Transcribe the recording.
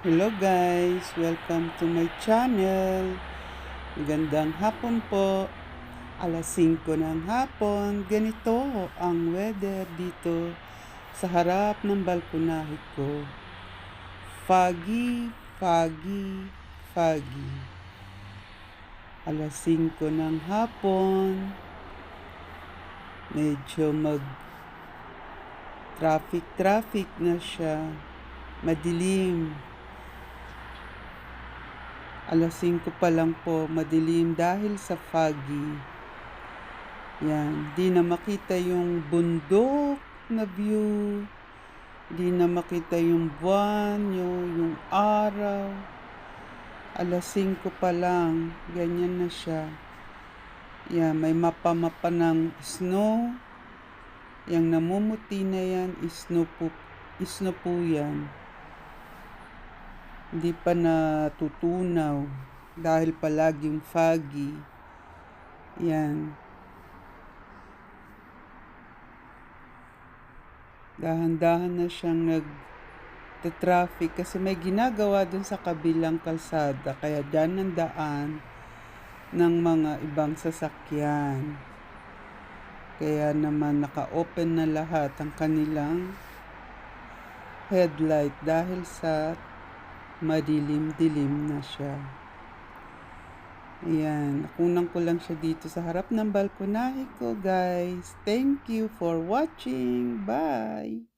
Hello guys! Welcome to my channel. Magandang hapon po. Alas 5 ng hapon. Ganito ang weather dito sa harap ng balkonahe ko. Foggy, foggy, foggy. Alas 5 ng hapon. Medyo traffic na siya. Madilim. Alas 5 pa lang po, madilim dahil sa foggy. Yan, di na makita yung bundok na view. Di na makita yung buwan, yung araw. Alas 5 pa lang, ganyan na siya. Yan, may mapa-mapa ng snow. Yang namumuti na yan, snow po yan. Hindi pa natutunaw dahil palaging foggy. Yan. Dahan-dahan na siyang nag-traffic kasi may ginagawa dun sa kabilang kalsada. Kaya dyan ang daan ng mga ibang sasakyan. Kaya naman naka-open na lahat ang kanilang headlight dahil sa madilim-dilim na siya. Ayan, nakunan ko lang siya dito sa harap ng balkonahe ko, guys. Thank you for watching. Bye!